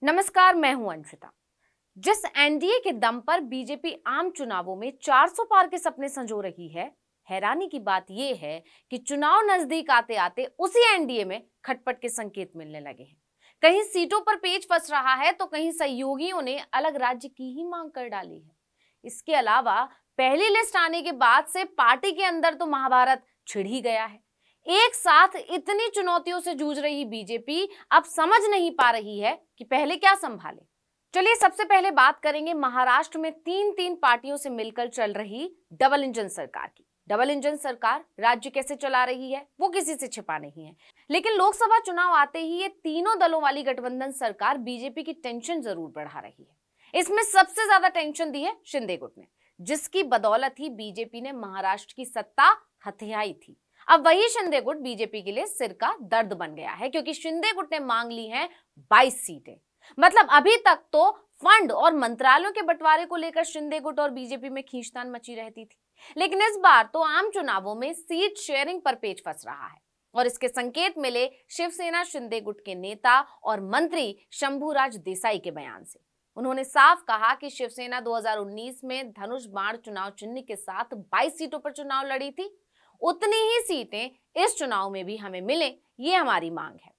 नमस्कार, मैं हूं अंशिता। जिस एनडीए के दम पर बीजेपी आम चुनावों में 400 पार के सपने संजो रही है, हैरानी की बात यह है कि चुनाव नजदीक आते आते उसी एनडीए में खटपट के संकेत मिलने लगे हैं। कहीं सीटों पर पेच फंस रहा है तो कहीं सहयोगियों ने अलग राज्य की ही मांग कर डाली है। इसके अलावा पहली लिस्ट आने के बाद से पार्टी के अंदर तो महाभारत छिड़ ही गया है। एक साथ इतनी चुनौतियों से जूझ रही बीजेपी अब समझ नहीं पा रही है कि पहले क्या संभाले। चलिए सबसे पहले बात करेंगे महाराष्ट्र में तीन तीन पार्टियों से मिलकर चल रही डबल इंजन सरकार की। डबल इंजन सरकार राज्य कैसे चला रही है वो किसी से छिपा नहीं है, लेकिन लोकसभा चुनाव आते ही ये तीनों दलों वाली गठबंधन सरकार बीजेपी की टेंशन जरूर बढ़ा रही है। इसमें सबसे ज्यादा टेंशन दी है शिंदे गुट ने, जिसकी बदौलत ही बीजेपी ने महाराष्ट्र की सत्ता हथियाई थी। अब वही शिंदे गुट बीजेपी के लिए सिर का दर्द बन गया है, क्योंकि शिंदे गुट ने मांग ली हैं 22 सीटें। मतलब अभी तक तो फंड और मंत्रालयों के बंटवारे को लेकर शिंदे गुट और बीजेपी में खींचतान मची रहती थी, लेकिन इस बार तो आम चुनावों में सीट शेयरिंग पर पेच फंस रहा है। और इसके संकेत मिले शिवसेना शिंदे गुट के नेता और मंत्री शंभूराज देसाई के बयान से। उन्होंने साफ कहा कि शिवसेना 2019 में धनुष बाण चुनाव चिन्ह के साथ 22 सीटों पर चुनाव लड़ी थी, उतनी ही सीटें इस चुनाव में भी हमें मिले, ये हमारी मांग है।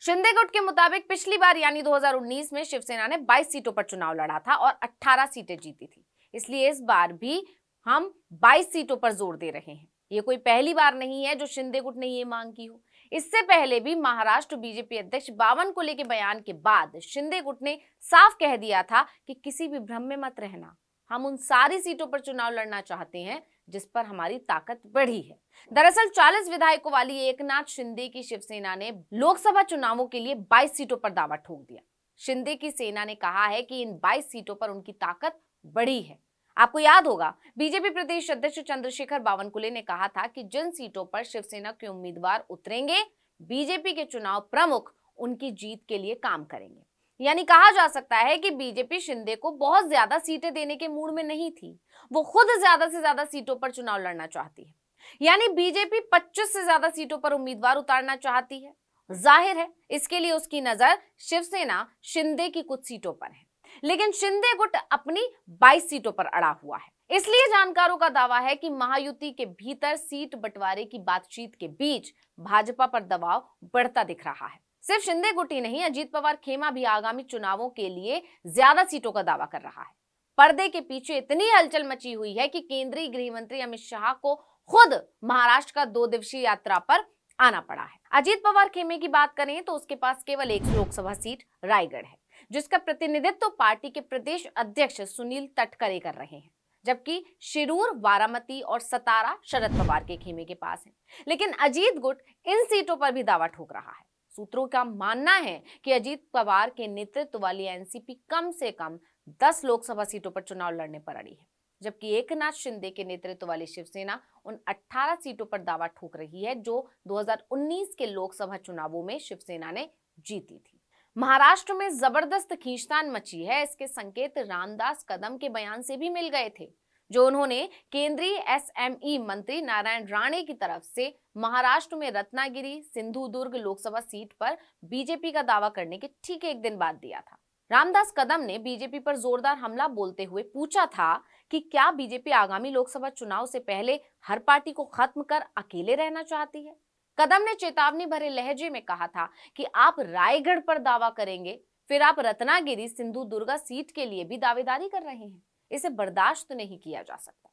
शिंदे गुट के मुताबिक पिछली बार यानी 2019 में शिवसेना ने 22 सीटों पर चुनाव लड़ा था और 18 सीटें जीती थी, इसलिए इस बार भी हम 22 सीटों पर जोर दे रहे हैं। ये कोई पहली बार नहीं है जो शिंदे गुट ने ये मांग की हो। इससे पहले भी महाराष्ट्र बीजेपी अध्यक्ष 52 को लेकर बयान के बाद शिंदे गुट ने साफ कह दिया था कि किसी भी भ्रम में मत रहना, हम उन सारी सीटों पर चुनाव लड़ना चाहते हैं जिस पर हमारी ताकत बढ़ी है। दरअसल 40 विधायकों वाली एकनाथ शिंदे की शिवसेना ने लोकसभा चुनावों के लिए 22 सीटों पर दावा ठोक दिया। शिंदे की सेना ने कहा है कि इन 22 सीटों पर उनकी ताकत बढ़ी है। आपको याद होगा, बीजेपी प्रदेश अध्यक्ष चंद्रशेखर बावनकुले ने कहा था कि जिन सीटों पर शिवसेना के उम्मीदवार उतरेंगे, बीजेपी के चुनाव प्रमुख उनकी जीत के लिए काम करेंगे। यानी कहा जा सकता है कि बीजेपी शिंदे को बहुत ज्यादा सीटें देने के मूड में नहीं थी, वो खुद ज्यादा से ज्यादा सीटों पर चुनाव लड़ना चाहती है। यानी बीजेपी 25 से ज्यादा सीटों पर उम्मीदवार उतारना चाहती है। जाहिर है इसके लिए उसकी नजर शिवसेना शिंदे की कुछ सीटों पर है, लेकिन शिंदे गुट अपनी 22 सीटों पर अड़ा हुआ है। इसलिए जानकारों का दावा है कि महायुति के भीतर सीट बंटवारे की बातचीत के बीच भाजपा पर दबाव बढ़ता दिख रहा है। सिर्फ शिंदे गुट ही नहीं, अजीत पवार खेमा भी आगामी चुनावों के लिए ज्यादा सीटों का दावा कर रहा है। पर्दे के पीछे इतनी हलचल मची हुई है कि केंद्रीय गृह मंत्री अमित शाह को खुद महाराष्ट्र का 2 दिवसीय यात्रा पर आना पड़ा है। अजीत पवार खेमे की बात करें तो उसके पास केवल एक लोकसभा सीट रायगढ़ है, जिसका प्रतिनिधित्व पार्टी के प्रदेश अध्यक्ष सुनील तटकरे कर रहे हैं, जबकि शिरूर, बारामती और सतारा शरद पवार के खेमे के पास है। लेकिन अजीत गुट इन सीटों पर भी दावा ठोक रहा है। सूत्रों का मानना है कि अजीत पवार के नेतृत्व वाली एनसीपी कम से कम 10 लोकसभा सीटों पर चुनाव लड़ने पर अड़ी है, जबकि एकनाथ शिंदे के नेतृत्व वाली शिवसेना उन 18 सीटों पर दावा ठोक रही है जो 2019 के लोकसभा चुनावों में शिवसेना ने जीती थी। महाराष्ट्र में जबरदस्त खींचतान मची है, इसके संकेत रामदास कदम के बयान से भी मिल गए थे, जो उन्होंने केंद्रीय एसएमई मंत्री नारायण राणे की तरफ से महाराष्ट्र में रत्नागिरी सिंधुदुर्ग लोकसभा सीट पर बीजेपी का दावा करने के ठीक एक दिन बाद दिया था। रामदास कदम ने बीजेपी पर जोरदार हमला बोलते हुए पूछा था कि क्या बीजेपी आगामी लोकसभा चुनाव से पहले हर पार्टी को खत्म कर अकेले रहना चाहती है। कदम ने चेतावनी भरे लहजे में कहा था कि आप रायगढ़ पर दावा करेंगे, फिर आप रत्नागिरी सिंधुदुर्ग सीट के लिए भी दावेदारी कर रहे हैं, इसे बर्दाश्त नहीं किया जा सकता।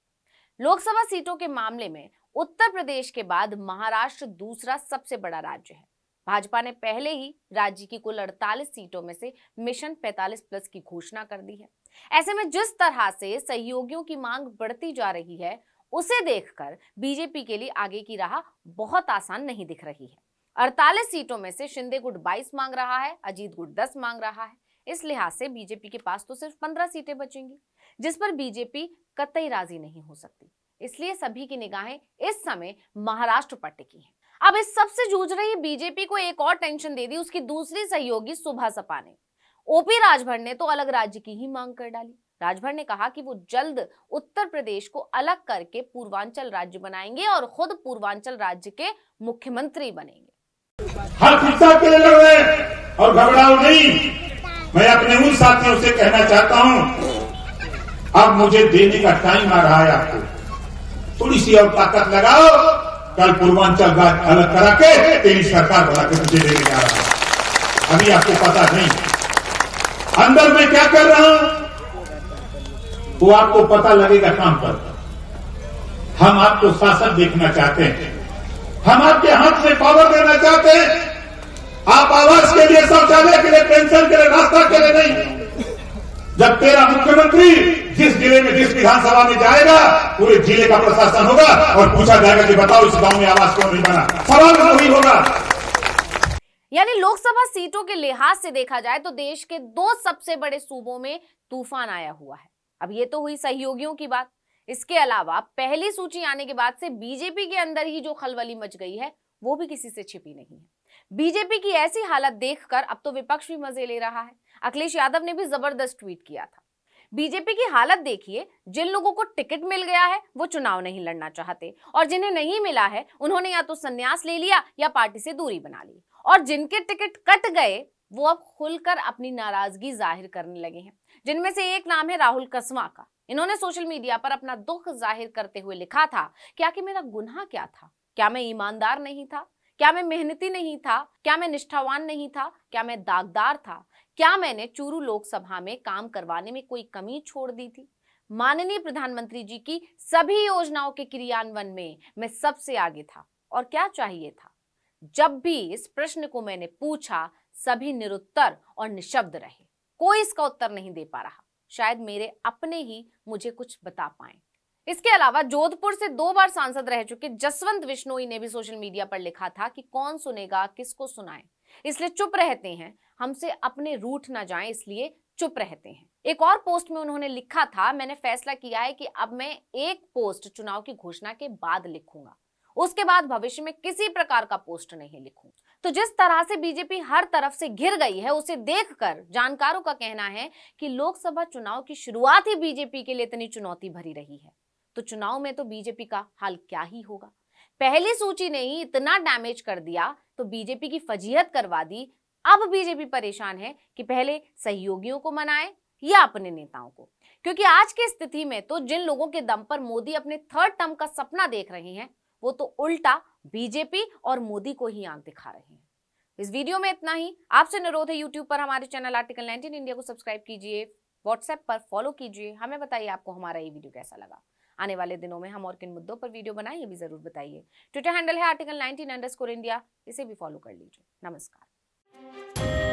लोकसभा सीटों के मामले में उत्तर प्रदेश के बाद महाराष्ट्र दूसरा सबसे बड़ा राज्य है। भाजपा ने पहले ही राज्य की कुल 48 सीटों में से मिशन 45+ की घोषणा कर दी है। ऐसे में जिस तरह से सहयोगियों की मांग बढ़ती जा रही है, उसे देखकर बीजेपी के लिए आगे की राह बहुत आसान नहीं दिख रही है। 48 सीटों में से शिंदे गुट 22 मांग रहा है, अजीत गुट 10 मांग रहा है। इस लिहाज से बीजेपी के पास तो सिर्फ 15 सीटें बचेंगी, जिस पर बीजेपी कतई राजी नहीं हो सकती। इसलिए सभी की निगाहें इस समय महाराष्ट्र पर टिकी हैं। अब इस सबसे जूझ रही बीजेपी को एक और टेंशन दे दी उसकी दूसरी सहयोगी सुभा सपा ने। ओपी राजभर ने तो अलग राज्य की ही मांग कर डाली। राजभर ने कहा कि वो जल्द उत्तर प्रदेश को अलग करके पूर्वांचल राज्य बनाएंगे और खुद पूर्वांचल राज्य के मुख्यमंत्री बनेंगे। हर हिस्सा के लिए लड़ रहे और घबराओ नहीं, मैं अपने उन साथियों से कहना चाहता हूं, अब मुझे देने का टाइम आ रहा है। आपको थोड़ी सी और ताकत लगाओ, कल पूर्वांचल राज्य अलग करा के तेरी सरकार बना के तुझे देने जा रहा हूं। अभी आपको पता नहीं अंदर मैं क्या कर रहा हूं, वो आपको पता लगेगा काम पर। हम आपको शासन देखना चाहते हैं, हम आपके हाथ में पावर देना चाहते हैं। आप आवास के लिए, शौचालय के लिए, पेंशन के लिए, रास्ता के लिए नहीं। जब तेरा मुख्यमंत्री जिस जिले में, जिस विधानसभा में जाएगा, पूरे जिले का प्रशासन होगा और पूछा जाएगा कि बताओ इस गांव में आवास क्यों नहीं बना। सवाल वही होगा। यानी लोकसभा सीटों के लिहाज से देखा जाए तो देश के 2 सबसे बड़े सूबों में तूफान आया हुआ है। अब ये तो हुई सहयोगियों की बात। इसके अलावा पहली सूची आने के बाद से बीजेपी के अंदर ही जो खलबली मच गई है वो भी किसी से छिपी नहीं है। बीजेपी की ऐसी हालत देखकर अब तो विपक्ष भी मजे ले रहा है। अखिलेश यादव ने भी जबरदस्त ट्वीट किया था। बीजेपी की हालत देखिए, जिन लोगों को टिकट मिल गया है वो चुनाव नहीं लड़ना चाहते, और जिन्हें नहीं मिला है उन्होंने या तो संन्यास ले लिया या पार्टी से दूरी बना ली, और जिनके टिकट कट गए वो अब खुलकर अपनी नाराजगी जाहिर करने लगे हैं। जिनमें से एक नाम है राहुल कसवा का। इन्होंने सोशल मीडिया पर अपना दुख जाहिर करते हुए लिखा था कि आखिर मेरा गुनाह क्या था? क्या मैं ईमानदार नहीं था? क्या मैं मेहनती नहीं था? क्या मैं निष्ठावान नहीं था? क्या मैं दागदार था? क्या मैंने चूरू लोकसभा में काम करवाने में कोई कमी छोड़ दी थी? माननीय प्रधानमंत्री जी की सभी योजनाओं के क्रियान्वयन में मैं सबसे आगे था, और क्या चाहिए था? जब भी इस प्रश्न को मैंने पूछा, सभी निरुत्तर और निशब्द रहे। कोई इसका उत्तर नहीं दे पा रहा। शायद मेरे अपने ही मुझे कुछ बता पाए। इसके अलावा जोधपुर से 2 बार सांसद रह चुके जसवंत बिश्नोई ने भी सोशल मीडिया पर लिखा था कि कौन सुनेगा, किसको सुनाए, इसलिए चुप रहते हैं, हमसे अपने रूठ ना जाएं इसलिए चुप रहते हैं। एक और पोस्ट में उन्होंने लिखा था, मैंने फैसला किया है कि अब मैं एक पोस्ट चुनाव की घोषणा के बाद लिखूंगा, उसके बाद भविष्य में किसी प्रकार का पोस्ट नहीं लिखूं। तो जिस तरह से बीजेपी हर तरफ से घिर गई है, उसे देखकर जानकारों का कहना है कि लोकसभा चुनाव की शुरुआत ही बीजेपी के लिए इतनी चुनौती भरी रही है, तो चुनाव में तो बीजेपी का हाल क्या ही होगा। पहली सूची ने ही इतना डैमेज कर दिया तो बीजेपी की फजीहत करवा दी। अब बीजेपी परेशान है कि पहले सहयोगियों को मनाए या अपने नेताओं को, क्योंकि आज की स्थिति में तो जिन लोगों के दम पर मोदी अपने 3rd टर्म का सपना देख रहे हैं वो तो उल्टा बीजेपी और मोदी को ही आंख दिखा रहे हैं। इस वीडियो में इतना ही। आपसे अनुरोध है, यूट्यूब पर हमारे चैनल आर्टिकल 19 इंडिया को सब्सक्राइब कीजिए, व्हाट्सएप पर फॉलो कीजिए। हमें बताइए आपको हमारा ये वीडियो कैसा लगा। आने वाले दिनों में हम और किन मुद्दों पर वीडियो बनाएं ये भी जरूर बताइए। ट्विटर हैंडल है article19_India, इसे भी फॉलो कर लीजिए। नमस्कार।